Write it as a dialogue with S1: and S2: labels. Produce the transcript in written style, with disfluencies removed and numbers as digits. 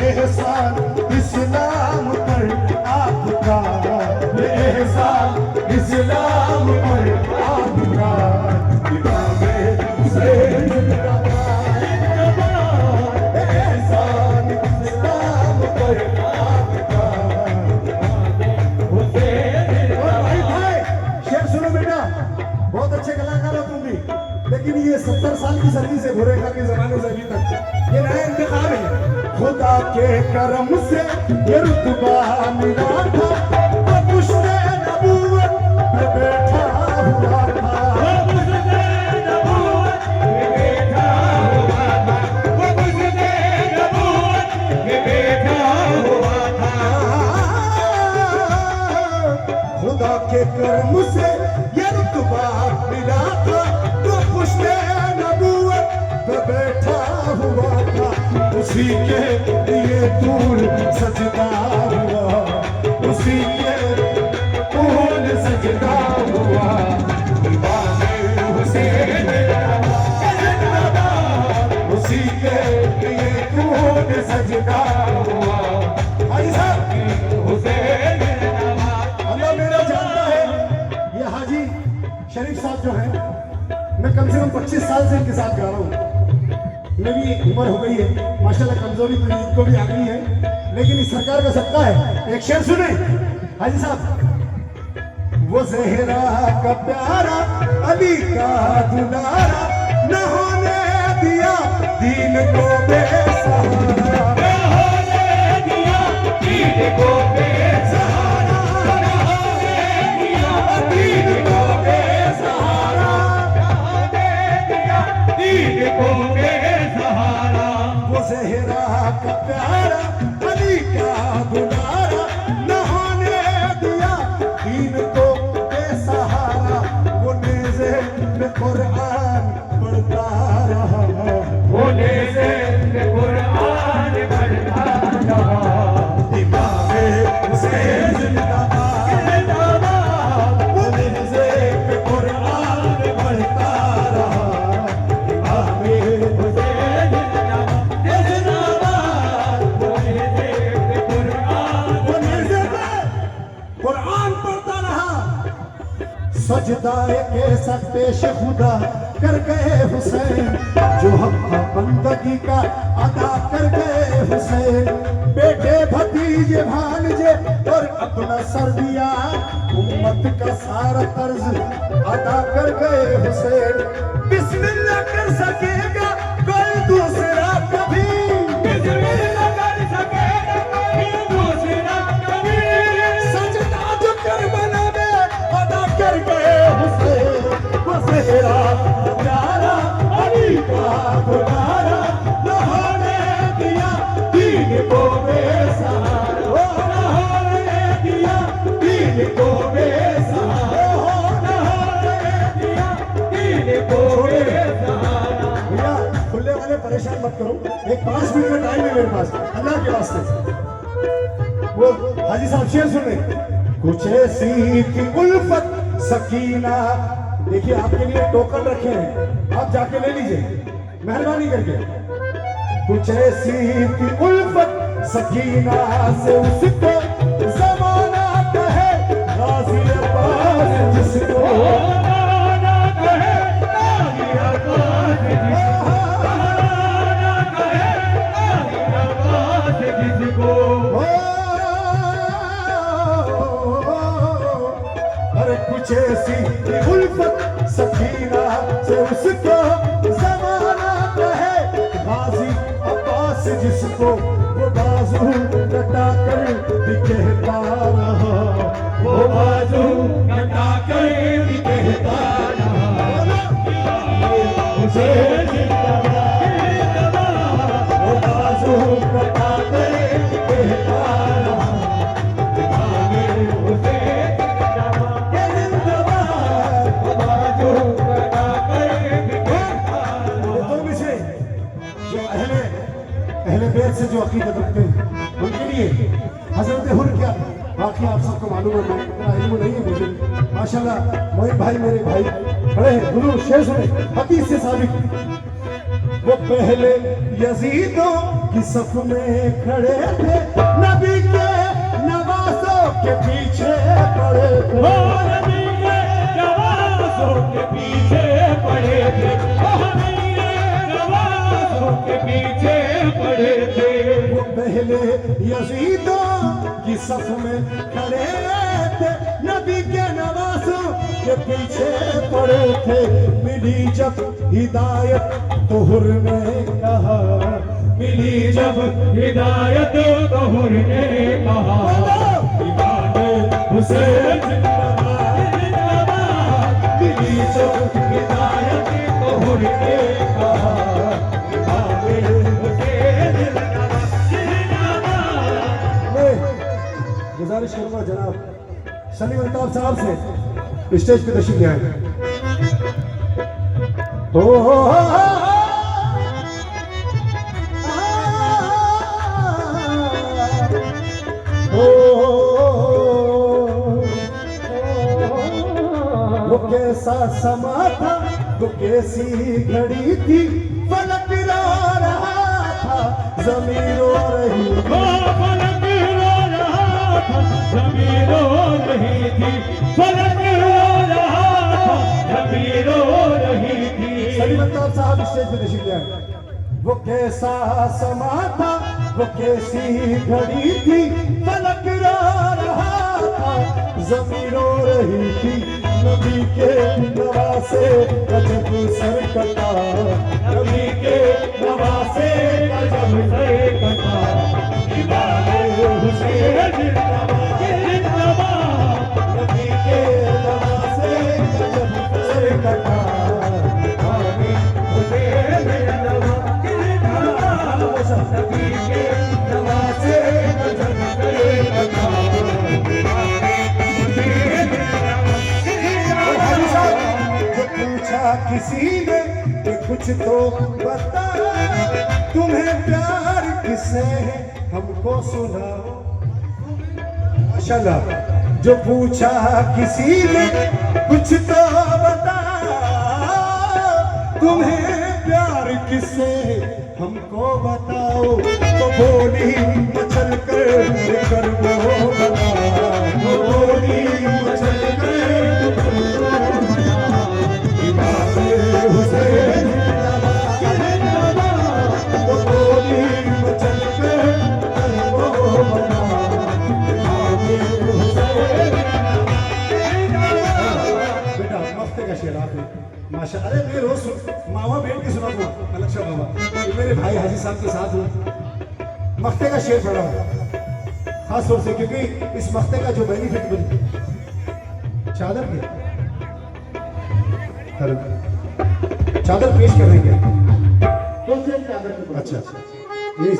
S1: एहसान इस्लाम पर आपका, ये एहसान इस्लाम पर आपका। इमाम हुसैन जिंदाबाद, एहसान इस्लाम पर आपका। भाई भाई शेर सुनो बेटा, बहुत अच्छे कलाकार हो तुम भी, लेकिन ये 70 साल की सर्विस है घोरेखा के जमाने से अभी तक, ये नया इंतखाब है। खुदा के करम से ये रुतबा मिला था, वो पुश्ते नबूवत पे बैठा हुआ था, वो पुश्ते नबूवत पे बैठा हुआ था, वो पुश्ते नबूवत पे बैठा हुआ था। खुदा के करम से ये रुतबा मिला था, वो पुश्ते नबूवत पे बैठा हुआ था। उसी के लिए तूल सजदा हुआ, उसी के तूल सजदा हुआ। इमाम हुसैन जिंदाबाद, उसी के लिए तूल सजदा हुआ। भाई साहब हुसैन अल्लाह मेरा जानता है, ये हाजी शरीफ साहब जो है, मैं कम से कम 25 साल से इनके साथ गा रहा हूँ। मेरी उम्र हो गई है माशाल्लाह, कमजोरी तो इनको भी आ गई है, लेकिन इस सरकार का सबका है। एक शेर सुने हाजी साहब, वो ज़हरा का प्यारा अली का दुलारा, न होने दिया दीन को बेसहारा, न होने दिया दीन को बेसहारा, न होने दिया दीन को बेसहारा, न होने दिया दीन को बेसहारा। वो ज़हरा का प्यारा अली का दुलारा, न होने दिया दीन को बेसहारा। वो नेज़े में कुरान पढ़ता रहा, वो नेज़े में कुरान पढ़ता रहा। इमाम हुसैन जिंदाबाद, जिंदाबाद, वो नेज़े में कुरान पढ़ता रहा। इमाम हुसैन जिंदाबाद, जिंदाबाद, वो नेज़े में कुरान पढ़ता रहा। सजदाए के साथ पेश खुदा कर गए हुसैन, जो हक बंदगी का अदा कर गए हुसैन। बेटे भतीजे भांजे और अपना सर दिया, उम्मत का सारा कर्ज अदा कर गए हुसैन। बिस्मिल्लाह कर सकेगा कोई दूसरा कभी, बिस्मिल्लाह कर सकेगा कोई दूसरा कभी। सजदा जो करबला में अदा कर गए हुसैन, वो ज़हरा प्यारा अली का दुलारा, न होने दिया दीन को बेसहारा, न होने दिया दीन को बेसहारा, न होने दिया दीन को बेसहारा। भैया खुले वाले परेशान मत करो, एक 5 मिनट का टाइम है मेरे पास, अल्लाह के वास्ते। वो हाजी साहब शेर सुने, कुछ ऐसी थी उल्फत सकीना। देखिए आपके लिए टोकन रखे हैं, आप जाके ले लीजिए मेहरबानी करके। कुछ ऐसी थी उल्फत सकीना से उसको ज़माना कहे गाज़ी अब्बास, जिसको ज़माना कहे गाज़ी अब्बास, ज़माना कहे गाज़ी अब्बास, जिसको कुछ ऐसी उल्फत सकीना से उसको ज़माना कहे गाज़ी अब्बास, जिसको वो बाजू कटा कर भी कहता रहा, वो बाजू कटा कर भी कहता रहा। हुसैन जिंदाबाद, जिंदाबाद, वो बाजू कटा कर भी कहता रहा। से जो अकीदत रखते हैं उनके लिए हजरत हुर क्या बाकी आप सबको मालूम है, इतना इल्म नहीं है मुझे। माशाल्लाह मोहित भाई मेरे भाई बड़े हैं, गुरु शेर सुने हदीस से साबित। वो पहले यजीदों कि सफ में खड़े थे, नबी के नवासों के पीछे पड़े थे।
S2: नबी के नवासों के पीछे पड़े थे, नबी के नवासों के पीछे पड़े थे।
S1: वो पहले यजीदों की सफ में खड़े थे, नबी के नवासों के पीछे पड़े थे। मिली जब हिदायत तो हुर ने कहा,
S2: मिली जब हिदायत तो हुर ने कहा, इमाम हुसैन जिंदाबाद जिंदाबाद। मिली जब हिदायत तो हुर ने कहा, इमाम हुसैन जिंदाबाद जिंदाबाद।
S1: मैं गुजारिश करूंगा जनाब सलीम अल्ताफ साहब से स्टेज पे तशरीफ ले आए। वो कैसा समा था, वो कैसी घड़ी थी, फलक रो रहा था, ज़मीन रो रही थी।
S2: फलक रो रहा था, ज़मीन रो रही थी, फलक रो रहा था, ज़मीन रो रही थी।
S1: सलीम अल्ताफ साहब स्टेज पे तशरीफ ले आए। वो कैसा समा था, वो कैसी घड़ी थी, फलक रो रहा था, ज़मीन रो रही थी। नबी के नवासे गजब सर कटा,
S2: नबी के नवासे गजब सर कटा, इमाम हुसैन जिंदाबाद जिंदाबाद।
S1: नबी के नवासे गजब सर कटा,
S2: इमाम हुसैन जिंदाबाद जिंदाबाद। नबी के नवासे गजब सर कटा,
S1: पूछा किसी ने कि कुछ तो बता, तुम्हें प्यार किससे है हमको सुनाओ। माशाल्लाह। जो पूछा किसी ने कुछ तो बता, तुम्हें प्यार किससे है हमको बताओ। तो बोली मचल कर वो बता, तो बोली मचल कर हुसैन तो बोली मचल कर वो बना, बेटा मफ्ते का शेर आपने माशा। अरे मैं रोज मामा बैठ के सुना था अलक्षा बाबा, ये मेरे भाई हाजी साहब के साथ हूँ, मफ्ते का शेर पढ़ा खास तौर से क्योंकि इस मफ्ते का जो बेनिफिट मिली चादर के चादर पेश कर रही है। अच्छा ये